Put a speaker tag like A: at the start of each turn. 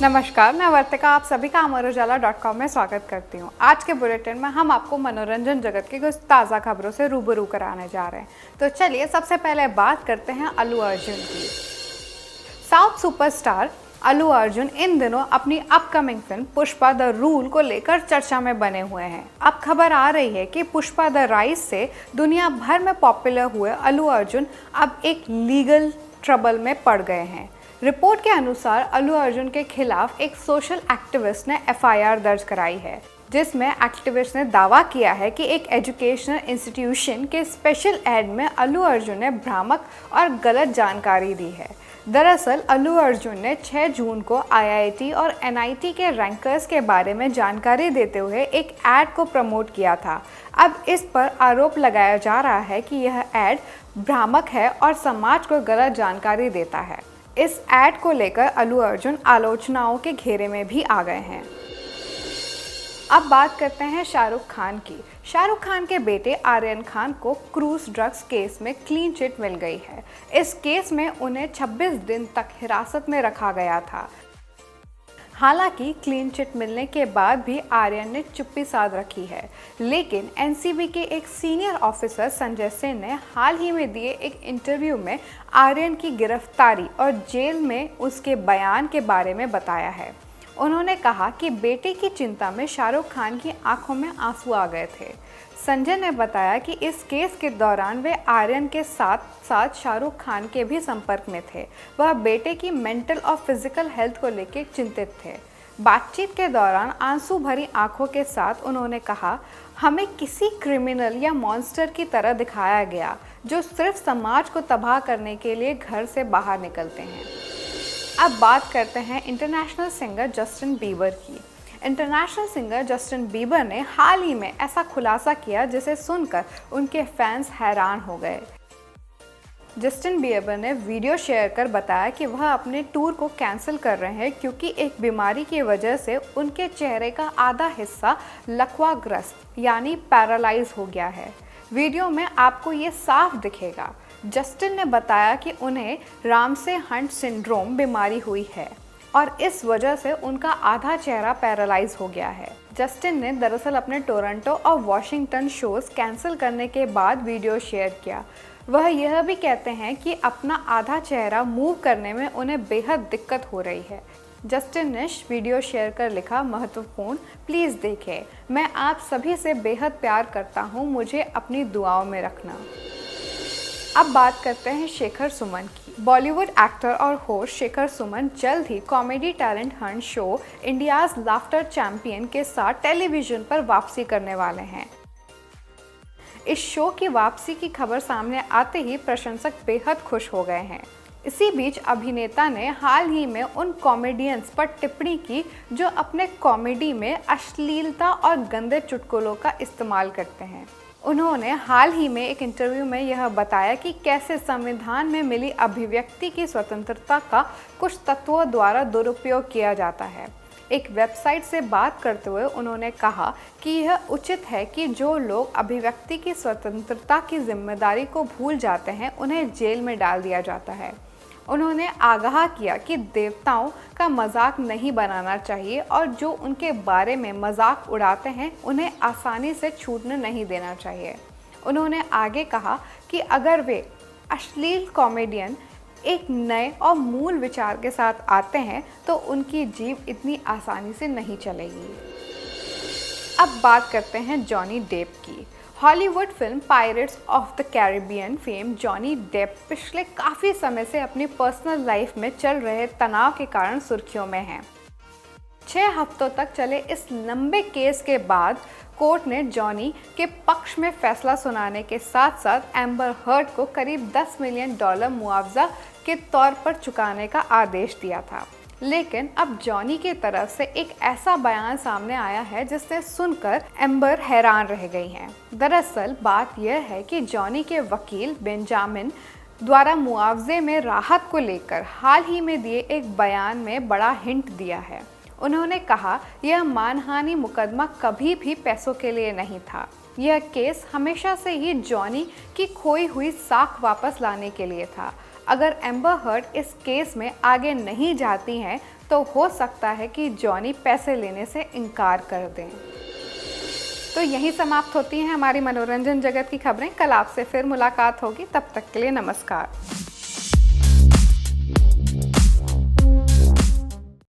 A: नमस्कार, मैं वर्तिका आप सभी का अमर उजाला.com में स्वागत करती हूँ। आज के बुलेटिन में हम आपको मनोरंजन जगत की कुछ ताज़ा खबरों से रूबरू कराने जा रहे हैं। तो चलिए सबसे पहले बात करते हैं अल्लू अर्जुन की। साउथ सुपरस्टार अल्लू अर्जुन इन दिनों अपनी upcoming film Pushpa the rule को लेकर चर्चा में बने हुए हैं। अब खबर आ रही है कि पुष्पा द राइज से दुनिया भर में पॉपुलर हुए अल्लू अर्जुन अब एक लीगल ट्रबल में पड़ गए हैं। रिपोर्ट के अनुसार अल्लू अर्जुन के खिलाफ एक सोशल एक्टिविस्ट ने एफआईआर दर्ज कराई है, जिसमें एक्टिविस्ट ने दावा किया है कि एक एजुकेशनल इंस्टीट्यूशन के स्पेशल एड में अल्लू अर्जुन ने भ्रामक और गलत जानकारी दी है। दरअसल अल्लू अर्जुन ने 6 जून को आईआईटी और एनआईटी के रैंकर्स के बारे में जानकारी देते हुए एक एड को प्रमोट किया था। अब इस पर आरोप लगाया जा रहा है कि यह एड भ्रामक है और समाज को गलत जानकारी देता है। इस एड को लेकर अल्लू अर्जुन आलोचनाओं के घेरे में भी आ गए हैं। अब बात करते हैं शाहरुख खान की। शाहरुख खान के बेटे आर्यन खान को क्रूज ड्रग्स केस में क्लीन चिट मिल गई है। इस केस में उन्हें 26 दिन तक हिरासत में रखा गया था। हालांकि क्लीन चिट मिलने के बाद भी आर्यन ने चुप्पी साध रखी है, लेकिन एनसीबी के एक सीनियर ऑफिसर संजय सिंह ने हाल ही में दिए एक इंटरव्यू में आर्यन की गिरफ्तारी और जेल में उसके बयान के बारे में बताया है। उन्होंने कहा कि बेटे की चिंता में शाहरुख खान की आंखों में आंसू आ गए थे। संजय ने बताया कि इस केस के दौरान वे आर्यन के साथ साथ शाहरुख खान के भी संपर्क में थे। वह बेटे की मेंटल और फिजिकल हेल्थ को लेकर चिंतित थे। बातचीत के दौरान आंसू भरी आंखों के साथ उन्होंने कहा, हमें किसी क्रिमिनल या मॉन्स्टर की तरह दिखाया गया जो सिर्फ समाज को तबाह करने के लिए घर से बाहर निकलते हैं। अब बात करते हैं इंटरनेशनल सिंगर जस्टिन बीबर की। इंटरनेशनल सिंगर जस्टिन बीबर ने हाल ही में ऐसा खुलासा किया जिसे सुनकर उनके फैंस हैरान हो गए। जस्टिन बीबर ने वीडियो शेयर कर बताया कि वह अपने टूर को कैंसिल कर रहे हैं क्योंकि एक बीमारी की वजह से उनके चेहरे का आधा हिस्सा लकवाग्रस्त यानी पैरालाइज हो गया है। वीडियो में आपको ये साफ दिखेगा। जस्टिन ने बताया कि उन्हें रामसे हंट सिंड्रोम बीमारी हुई है और इस वजह से उनका आधा चेहरा पैरालाइज हो गया है। जस्टिन ने दरअसल अपने टोरंटो और वॉशिंगटन शोज कैंसिल करने के बाद वीडियो शेयर किया। वह यह भी कहते हैं कि अपना आधा चेहरा मूव करने में उन्हें बेहद दिक्कत हो रही है। जस्टिन ने वीडियो शेयर कर लिखा, महत्वपूर्ण, प्लीज़ देखें, मैं आप सभी से बेहद प्यार करता हूँ, मुझे अपनी दुआओं में रखना। अब बात करते हैं शेखर सुमन की। बॉलीवुड एक्टर और होस्ट शेखर सुमन जल्द ही comedy talent hunt show India's laughter champion के साथ टेलीविजन पर वापसी करने वाले हैं। इस शो की वापसी की खबर सामने आते ही प्रशंसक बेहद खुश हो गए हैं। इसी बीच अभिनेता ने हाल ही में उन कॉमेडियंस पर टिप्पणी की जो अपने कॉमेडी में अश्लीलता और गंदे चुटकुलों का इस्तेमाल करते हैं। उन्होंने हाल ही में एक इंटरव्यू में यह बताया कि कैसे संविधान में मिली अभिव्यक्ति की स्वतंत्रता का कुछ तत्वों द्वारा दुरुपयोग किया जाता है। एक वेबसाइट से बात करते हुए उन्होंने कहा कि यह उचित है कि जो लोग अभिव्यक्ति की स्वतंत्रता की जिम्मेदारी को भूल जाते हैं उन्हें जेल में डाल दिया जाता है। उन्होंने आगाह किया कि देवताओं का मजाक नहीं बनाना चाहिए और जो उनके बारे में मजाक उड़ाते हैं उन्हें आसानी से छूटने नहीं देना चाहिए। उन्होंने आगे कहा कि अगर वे अश्लील कॉमेडियन एक नए और मूल विचार के साथ आते हैं तो उनकी जीभ इतनी आसानी से नहीं चलेगी। अब बात करते हैं जॉनी डेप की। Hollywood film Pirates of the Caribbean fame Johnny Depp पिछले काफ़ी समय से अपनी पर्सनल लाइफ में चल रहे तनाव के कारण सुर्खियों में हैं। 6 हफ्तों तक चले इस लंबे केस के बाद कोर्ट ने जॉनी के पक्ष में फैसला सुनाने के साथ साथ एम्बर हर्ड को करीब $10 मिलियन मुआवजा के तौर पर चुकाने का आदेश दिया था। लेकिन अब जॉनी की तरफ से एक ऐसा बयान सामने आया है जिसे सुनकर एम्बर हैरान रह गई हैं। दरअसल बात यह है कि जॉनी के वकील बेंजामिन द्वारा मुआवजे में राहत को लेकर हाल ही में दिए एक बयान में बड़ा हिंट दिया है। उन्होंने कहा, यह मानहानि मुकदमा कभी भी पैसों के लिए नहीं था। यह केस हमेशा से ही जॉनी की खोई हुई साख वापस लाने के लिए था। अगर एम्बर हर्ड इस केस में आगे नहीं जाती हैं तो हो सकता है कि जॉनी पैसे लेने से इनकार कर दें। तो यहीं समाप्त होती हैं हमारी मनोरंजन जगत की खबरें। कल आपसे फिर मुलाकात होगी, तब तक के लिए नमस्कार।